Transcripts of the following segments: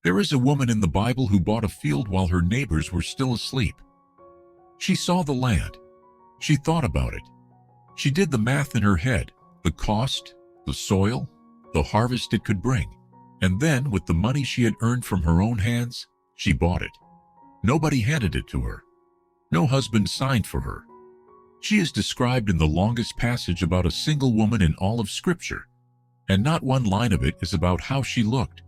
There is a woman in the Bible who bought a field while her neighbors were still asleep. She saw the land. She thought about it. She did the math in her head, the cost, the soil, the harvest it could bring. And then, with the money she had earned from her own hands, she bought it. Nobody handed it to her. No husband signed for her. She is described in the longest passage about a single woman in all of Scripture, and not one line of it is about how she looked.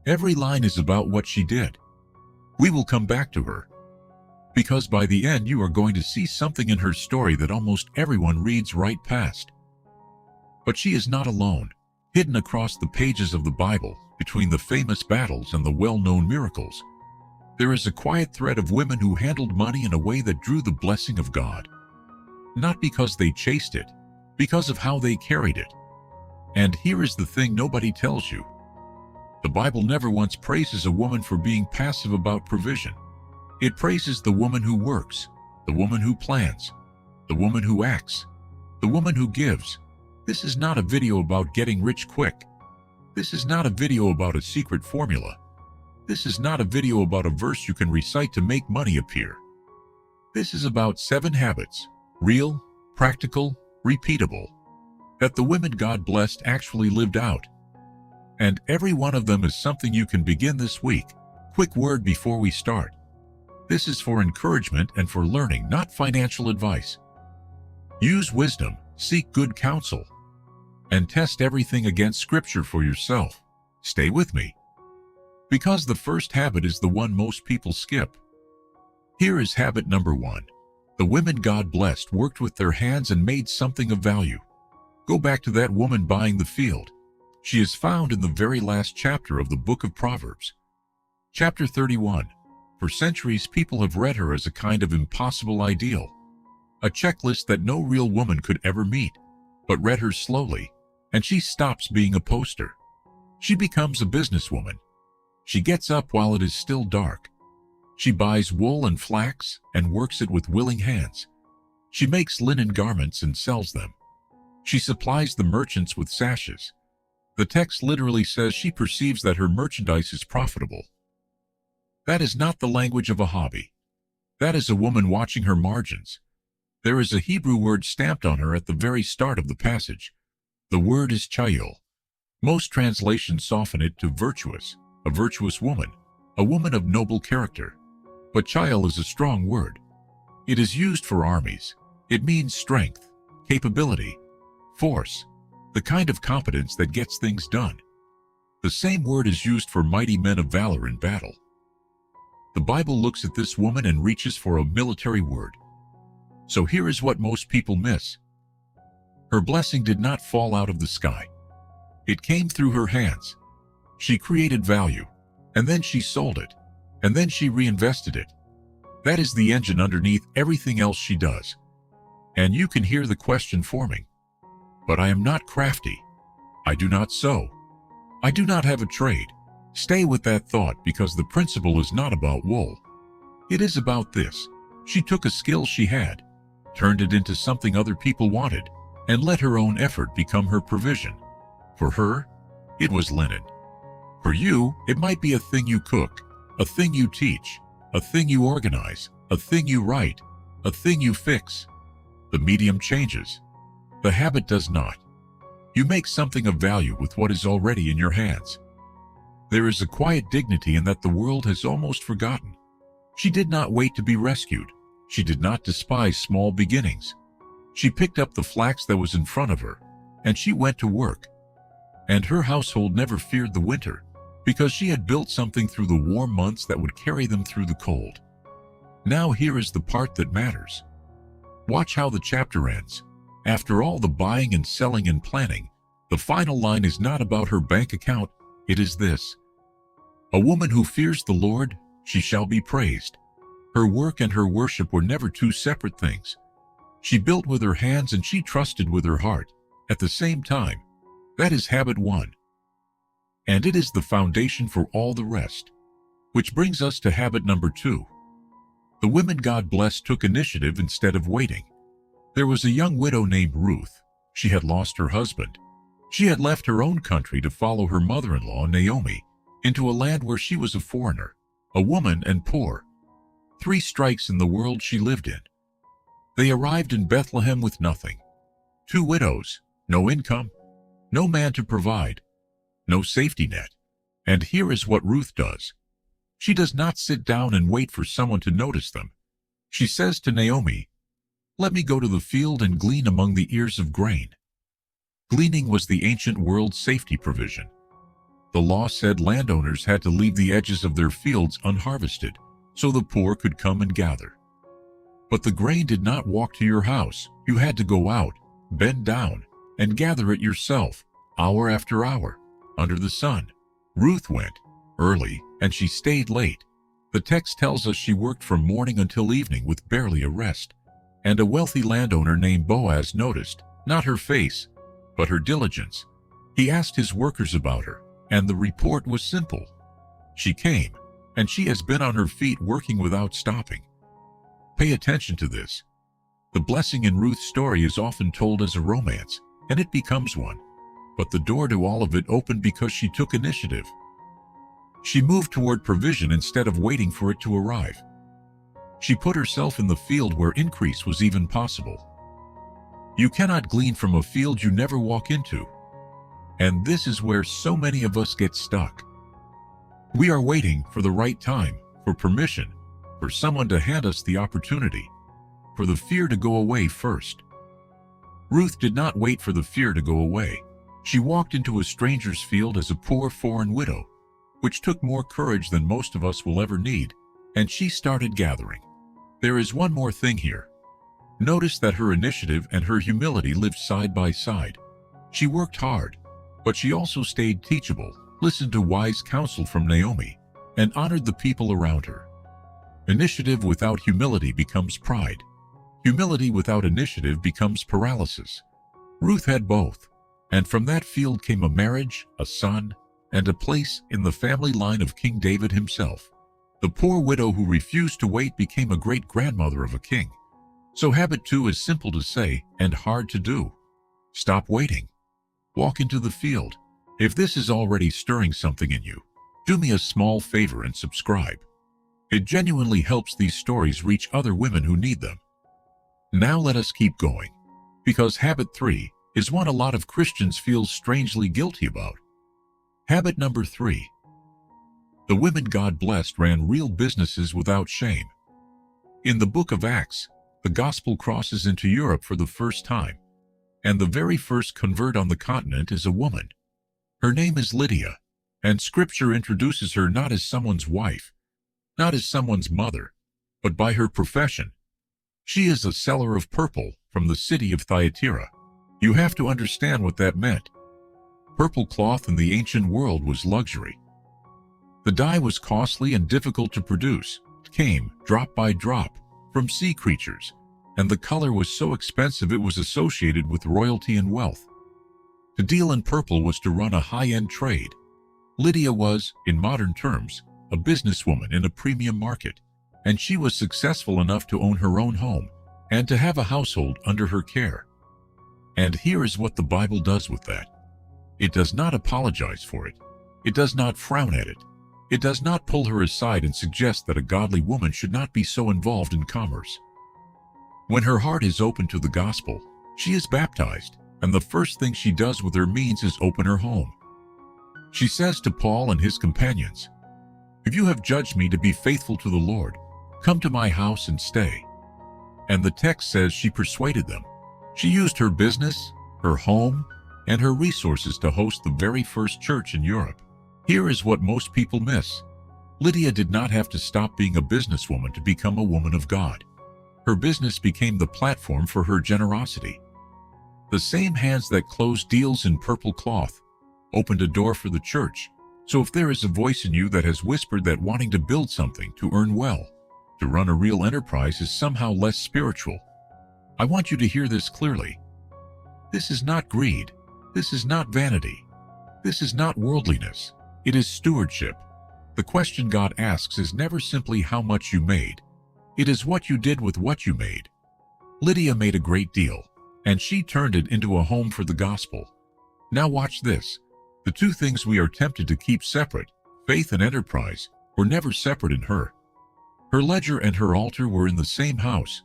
Every line is about what she did. We will come back to her, because by the end you are going to see something in her story that almost everyone reads right past. But she is not alone. Hidden across the pages of the Bible, between the famous battles and the well-known miracles, there is a quiet thread of women who handled money in a way that drew the blessing of God. Not because they chased it, because of how they carried it. And here is the thing nobody tells you. The Bible never once praises a woman for being passive about provision. It praises the woman who works, the woman who plans, the woman who acts, the woman who gives. This is not a video about getting rich quick. This is not a video about a secret formula. This is not a video about a verse you can recite to make money appear. This is about 7 habits, real, practical, repeatable, that the women God blessed actually lived out. And every one of them is something you can begin this week. Quick word before we start. This is for encouragement and for learning, not financial advice. Use wisdom, seek good counsel, and test everything against Scripture for yourself. Stay with me, because the first habit is the one most people skip. Here is habit number 1. The women God blessed worked with their hands and made something of value. Go back to that woman buying the field. She is found in the very last chapter of the book of Proverbs. Chapter 31. For centuries, people have read her as a kind of impossible ideal, a checklist that no real woman could ever meet, but read her slowly, and she stops being a poster. She becomes a businesswoman. She gets up while it is still dark. She buys wool and flax and works it with willing hands. She makes linen garments and sells them. She supplies the merchants with sashes. The text literally says she perceives that her merchandise is profitable. That is not the language of a hobby. That is a woman watching her margins. There is a Hebrew word stamped on her at the very start of the passage. The word is chayil. Most translations soften it to virtuous, a virtuous woman, a woman of noble character. But chayil is a strong word. It is used for armies. It means strength, capability, force, the kind of competence that gets things done. The same word is used for mighty men of valor in battle. The Bible looks at this woman and reaches for a military word. So here is what most people miss. Her blessing did not fall out of the sky. It came through her hands. She created value, and then she sold it, and then she reinvested it. That is the engine underneath everything else she does. And you can hear the question forming. But I am not crafty. I do not sew. I do not have a trade. Stay with that thought, because the principle is not about wool. It is about this. She took a skill she had, turned it into something other people wanted, and let her own effort become her provision. For her, it was linen. For you, it might be a thing you cook, a thing you teach, a thing you organize, a thing you write, a thing you fix. The medium changes. The habit does not. You make something of value with what is already in your hands. There is a quiet dignity in that the world has almost forgotten. She did not wait to be rescued. She did not despise small beginnings. She picked up the flax that was in front of her, and she went to work. And her household never feared the winter, because she had built something through the warm months that would carry them through the cold. Now here is the part that matters. Watch how the chapter ends. After all the buying and selling and planning, the final line is not about her bank account. It is this: a woman who fears the Lord, she shall be praised. Her work and her worship were never two separate things. She built with her hands and she trusted with her heart at the same time. That is habit 1. And it is the foundation for all the rest. Which brings us to habit number 2. The women God blessed took initiative instead of waiting. There was a young widow named Ruth. She had lost her husband. She had left her own country to follow her mother-in-law, Naomi, into a land where she was a foreigner, a woman and poor. 3 strikes in the world she lived in. They arrived in Bethlehem with nothing. 2 widows, no income, no man to provide, no safety net. And here is what Ruth does. She does not sit down and wait for someone to notice them. She says to Naomi, "Let me go to the field and glean among the ears of grain." Gleaning was the ancient world's safety provision. The law said landowners had to leave the edges of their fields unharvested, so the poor could come and gather. But the grain did not walk to your house. You had to go out, bend down, and gather it yourself, hour after hour, under the sun. Ruth went early, and she stayed late. The text tells us she worked from morning until evening with barely a rest. And a wealthy landowner named Boaz noticed, not her face, but her diligence. He asked his workers about her, and the report was simple. She came, and she has been on her feet working without stopping. Pay attention to this. The blessing in Ruth's story is often told as a romance, and it becomes one. But the door to all of it opened because she took initiative. She moved toward provision instead of waiting for it to arrive. She put herself in the field where increase was even possible. You cannot glean from a field you never walk into. And this is where so many of us get stuck. We are waiting for the right time, for permission, for someone to hand us the opportunity, for the fear to go away first. Ruth did not wait for the fear to go away. She walked into a stranger's field as a poor foreign widow, which took more courage than most of us will ever need, and she started gathering. There is one more thing here. Notice that her initiative and her humility lived side by side. She worked hard, but she also stayed teachable, listened to wise counsel from Naomi, and honored the people around her. Initiative without humility becomes pride. Humility without initiative becomes paralysis. Ruth had both, and from that field came a marriage, a son, and a place in the family line of King David himself. The poor widow who refused to wait became a great-grandmother of a king. So habit 2 is simple to say and hard to do. Stop waiting. Walk into the field. If this is already stirring something in you, do me a small favor and subscribe. It genuinely helps these stories reach other women who need them. Now let us keep going, because habit 3 is one a lot of Christians feel strangely guilty about. Habit number 3. The women God blessed ran real businesses without shame. In the book of Acts, the gospel crosses into Europe for the first time, and the very first convert on the continent is a woman. Her name is Lydia, and Scripture introduces her not as someone's wife, not as someone's mother, but by her profession. She is a seller of purple from the city of Thyatira. You have to understand what that meant. Purple cloth in the ancient world was luxury. The dye was costly and difficult to produce. It came, drop by drop, from sea creatures, and the color was so expensive it was associated with royalty and wealth. To deal in purple was to run a high-end trade. Lydia was, in modern terms, a businesswoman in a premium market, and she was successful enough to own her own home and to have a household under her care. And here is what the Bible does with that. It does not apologize for it. It does not frown at it. It does not pull her aside and suggest that a godly woman should not be so involved in commerce. When her heart is open to the gospel, she is baptized, and the first thing she does with her means is open her home. She says to Paul and his companions, "If you have judged me to be faithful to the Lord, come to my house and stay." And the text says she persuaded them. She used her business, her home, and her resources to host the very first church in Europe. Here is what most people miss. Lydia did not have to stop being a businesswoman to become a woman of God. Her business became the platform for her generosity. The same hands that closed deals in purple cloth opened a door for the church. So if there is a voice in you that has whispered that wanting to build something, to earn well, to run a real enterprise is somehow less spiritual, I want you to hear this clearly. This is not greed. This is not vanity. This is not worldliness. It is stewardship. The question God asks is never simply how much you made. It is what you did with what you made. Lydia made a great deal, and she turned it into a home for the gospel. Now watch this. The two things we are tempted to keep separate, faith and enterprise were never separate in her. Her ledger and her altar were in the same house.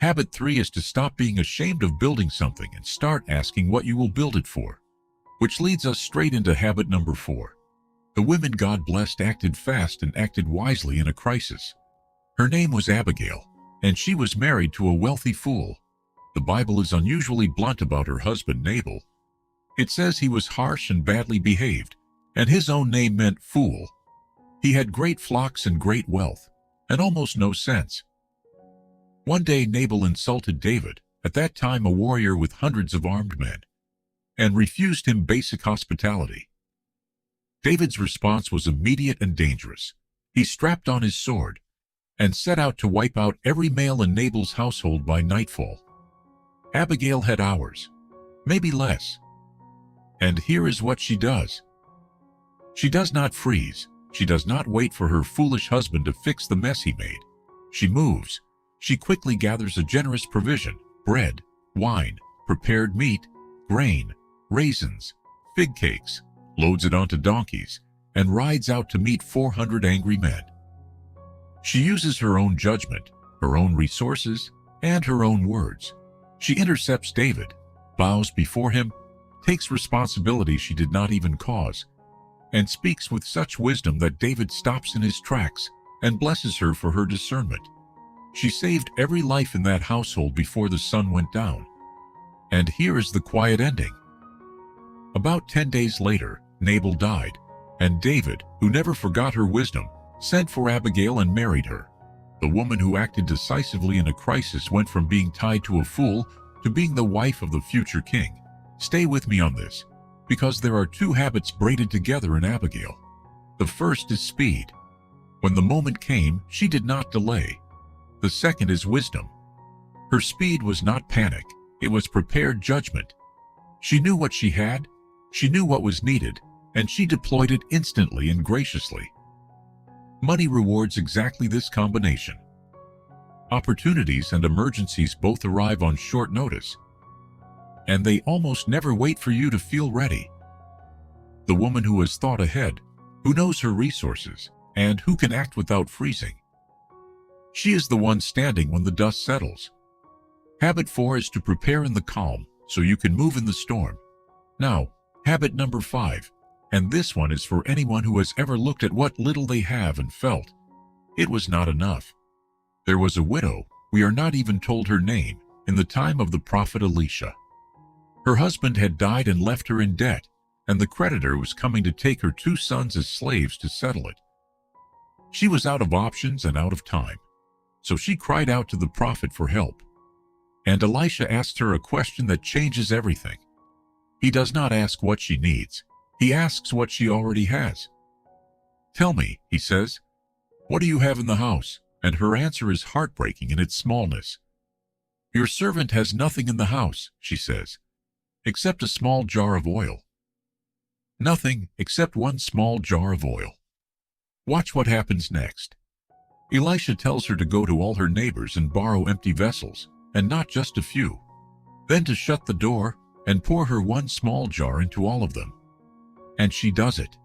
Habit 3 is to stop being ashamed of building something and start asking what you will build it for, which leads us straight into habit number 4. The women God blessed acted fast and acted wisely in a crisis. Her name was Abigail, and she was married to a wealthy fool. The Bible is unusually blunt about her husband Nabal. It says he was harsh and badly behaved, and his own name meant fool. He had great flocks and great wealth, and almost no sense. One day Nabal insulted David, at that time a warrior with hundreds of armed men, and refused him basic hospitality. David's response was immediate and dangerous. He strapped on his sword and set out to wipe out every male in Nabal's household by nightfall. Abigail had hours, maybe less. And here is what she does. She does not freeze. She does not wait for her foolish husband to fix the mess he made. She moves. She quickly gathers a generous provision: bread, wine, prepared meat, grain, raisins, fig cakes, loads it onto donkeys, and rides out to meet 400 angry men. She uses her own judgment, her own resources, and her own words. She intercepts David, bows before him, takes responsibility she did not even cause, and speaks with such wisdom that David stops in his tracks and blesses her for her discernment. She saved every life in that household before the sun went down. And here is the quiet ending. About 10 days later, Nabal died, and David, who never forgot her wisdom, sent for Abigail and married her. The woman who acted decisively in a crisis went from being tied to a fool to being the wife of the future king. Stay with me on this, because there are 2 habits braided together in Abigail. The first is speed. When the moment came, she did not delay. The second is wisdom. Her speed was not panic, it was prepared judgment. She knew what she had, she knew what was needed, and she deployed it instantly and graciously. Money rewards exactly this combination. Opportunities and emergencies both arrive on short notice, and they almost never wait for you to feel ready. The woman who has thought ahead, who knows her resources, and who can act without freezing. She is the one standing when the dust settles. Habit 4 is to prepare in the calm so you can move in the storm. Now, habit number 5, and this one is for anyone who has ever looked at what little they have and felt it was not enough. There was a widow, we are not even told her name, in the time of the prophet Elisha. Her husband had died and left her in debt, and the creditor was coming to take her 2 sons as slaves to settle it. She was out of options and out of time, so she cried out to the prophet for help. And Elisha asked her a question that changes everything. He does not ask what she needs. He asks what she already has. "Tell me," he says, "what do you have in the house?" And her answer is heartbreaking in its smallness. "Your servant has nothing in the house," she says, "except a small jar of oil." Nothing except one small jar of oil. Watch what happens next. Elisha tells her to go to all her neighbors and borrow empty vessels, and not just a few. Then to shut the door and pour her one small jar into all of them. And she does it.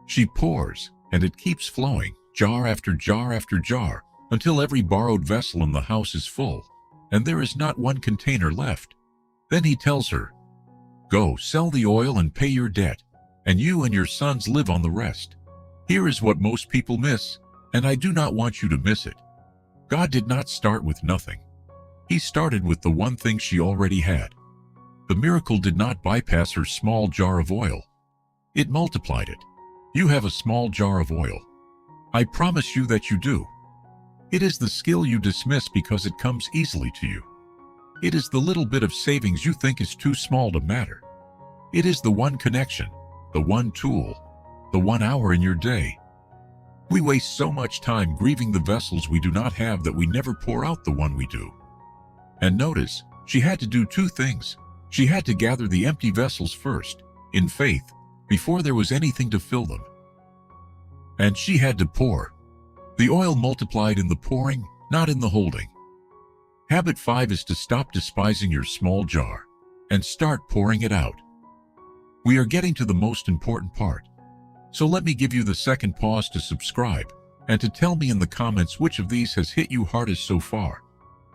She pours, and it keeps flowing, jar after jar after jar, until every borrowed vessel in the house is full, and there is not one container left. Then he tells her, "Go, sell the oil and pay your debt, and you and your sons live on the rest." Here is what most people miss, and I do not want you to miss it. God did not start with nothing. He started with the one thing she already had. The miracle did not bypass her small jar of oil. It multiplied it. You have a small jar of oil. I promise you that you do. It is the skill you dismiss because it comes easily to you. It is the little bit of savings you think is too small to matter. It is the one connection, the one tool, the 1 hour in your day. We waste so much time grieving the vessels we do not have that we never pour out the one we do. And notice, she had to do 2 things. She had to gather the empty vessels first, in faith, before there was anything to fill them. And she had to pour. The oil multiplied in the pouring, not in the holding. Habit 5 is to stop despising your small jar and start pouring it out. We are getting to the most important part. So let me give you the second pause to subscribe and to tell me in the comments which of these has hit you hardest so far.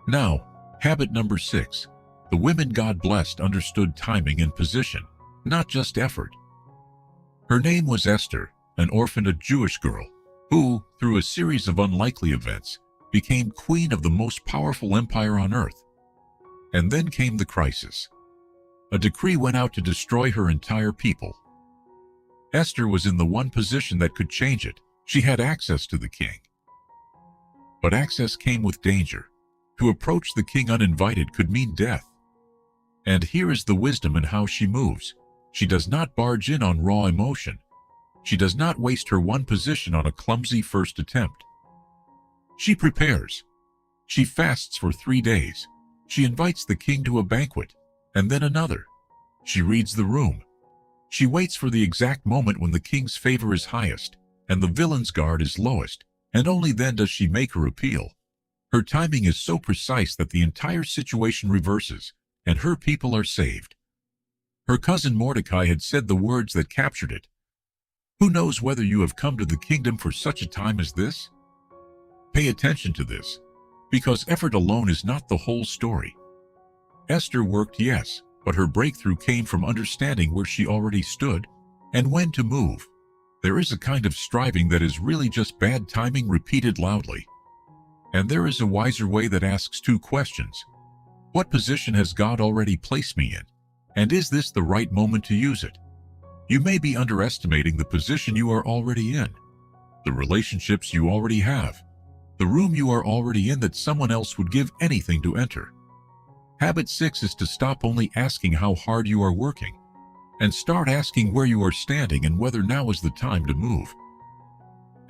Now, habit number 6. The women God blessed understood timing and position, not just effort. Her name was Esther, an orphaned Jewish girl, who, through a series of unlikely events, became queen of the most powerful empire on earth. And then came the crisis. A decree went out to destroy her entire people. Esther was in the one position that could change it. She had access to the king. But access came with danger. To approach the king uninvited could mean death. And here is the wisdom in how she moves. She does not barge in on raw emotion. She does not waste her one position on a clumsy first attempt. She prepares. She fasts for 3 days. She invites the king to a banquet, and then another. She reads the room. She waits for the exact moment when the king's favor is highest and the villain's guard is lowest, and only then does she make her appeal. Her timing is so precise that the entire situation reverses, and her people are saved. Her cousin Mordecai had said the words that captured it. Who knows whether you have come to the kingdom for such a time as this? Pay attention to this, because effort alone is not the whole story. Esther worked, yes, but her breakthrough came from understanding where she already stood and when to move. There is a kind of striving that is really just bad timing repeated loudly. And there is a wiser way that asks 2 questions. What position has God already placed me in? And is this the right moment to use it? You may be underestimating the position you are already in, the relationships you already have, the room you are already in that someone else would give anything to enter. Habit 6 is to stop only asking how hard you are working, and start asking where you are standing and whether now is the time to move.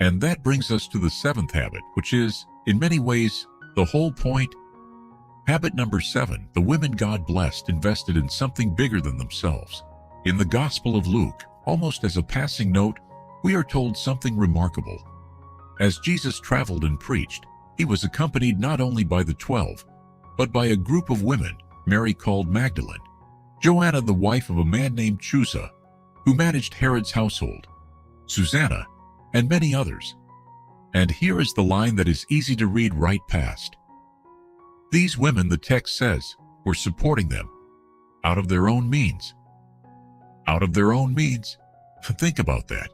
And that brings us to the 7th habit, which is, in many ways, the whole point. Habit number 7. The women God blessed invested in something bigger than themselves. In the Gospel of Luke, almost as a passing note, we are told something remarkable. As Jesus traveled and preached, he was accompanied not only by the 12, but by a group of women, Mary called Magdalene, Joanna the wife of a man named Chusa, who managed Herod's household, Susanna, and many others. And here is the line that is easy to read right past. These women, the text says, were supporting them out of their own means. Out of their own means. Think about that.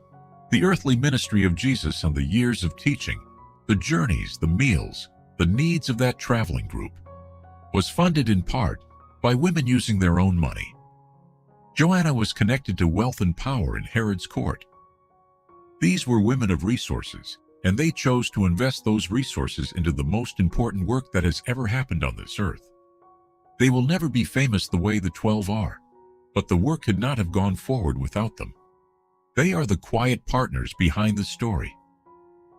The earthly ministry of Jesus and the years of teaching, the journeys, the meals, the needs of that traveling group, was funded in part by women using their own money. Joanna was connected to wealth and power in Herod's court. These were women of resources, and they chose to invest those resources into the most important work that has ever happened on this earth. They will never be famous the way the 12 are, but the work could not have gone forward without them. They are the quiet partners behind the story.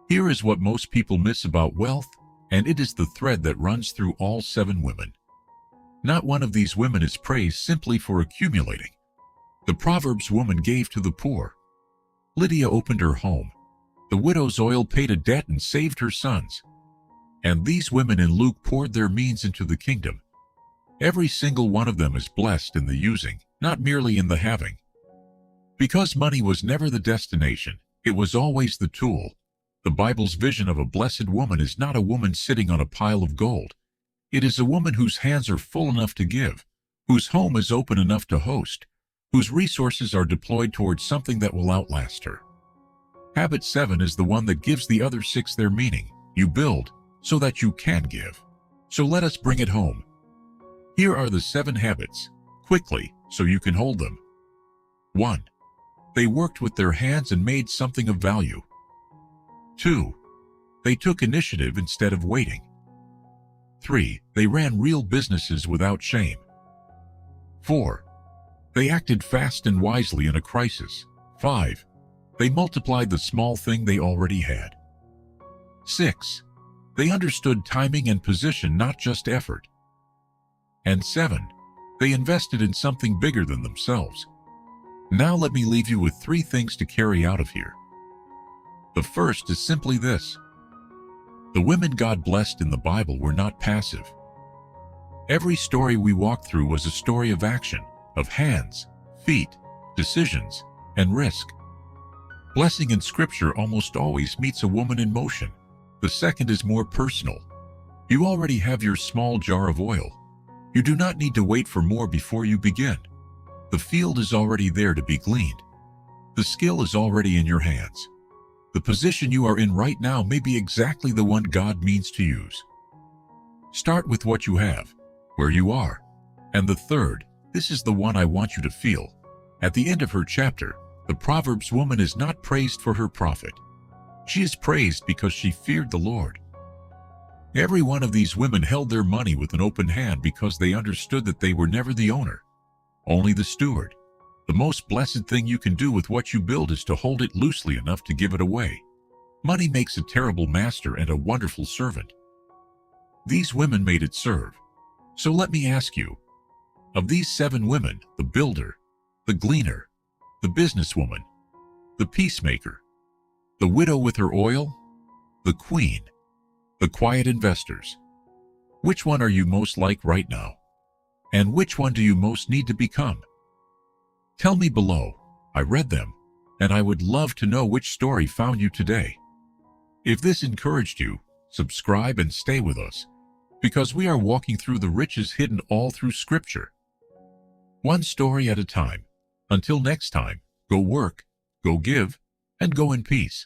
Here is what most people miss about wealth, and it is the thread that runs through all 7 women. Not one of these women is praised simply for accumulating. The Proverbs woman gave to the poor. Lydia opened her home. The widow's oil paid a debt and saved her sons. And these women in Luke poured their means into the kingdom. Every single one of them is blessed in the using, not merely in the having. Because money was never the destination, it was always the tool. The Bible's vision of a blessed woman is not a woman sitting on a pile of gold. It is a woman whose hands are full enough to give, whose home is open enough to host, whose resources are deployed towards something that will outlast her. Habit 7 is the one that gives the other 6 their meaning. You build so that you can give. So let us bring it home. Here are the 7 habits, quickly, so you can hold them. 1. They worked with their hands and made something of value. 2. They took initiative instead of waiting. 3. They ran real businesses without shame. 4. They acted fast and wisely in a crisis. 5. They multiplied the small thing they already had. 6. They understood timing and position, not just effort. And 7. They invested in something bigger than themselves. Now let me leave you with 3 things to carry out of here. The first is simply this. The women God blessed in the Bible were not passive. Every story we walk through was a story of action, of hands, feet, decisions, and risk. Blessing in Scripture almost always meets a woman in motion. The second is more personal. You already have your small jar of oil. You do not need to wait for more before you begin. The field is already there to be gleaned. The skill is already in your hands. The position you are in right now may be exactly the one God means to use. Start with what you have, where you are. And the third, this is the one I want you to feel. At the end of her chapter, the Proverbs woman is not praised for her profit. She is praised because she feared the Lord. Every one of these women held their money with an open hand because they understood that they were never the owner, only the steward. The most blessed thing you can do with what you build is to hold it loosely enough to give it away. Money makes a terrible master and a wonderful servant. These women made it serve. So let me ask you, of these 7 women, the builder, the gleaner, the businesswoman, the peacemaker, the widow with her oil, the queen, the quiet investors, which one are you most like right now? And which one do you most need to become? Tell me below. I read them, and I would love to know which story found you today. If this encouraged you, subscribe and stay with us, because we are walking through the riches hidden all through Scripture. One story at a time. Until next time, go work, go give, and go in peace.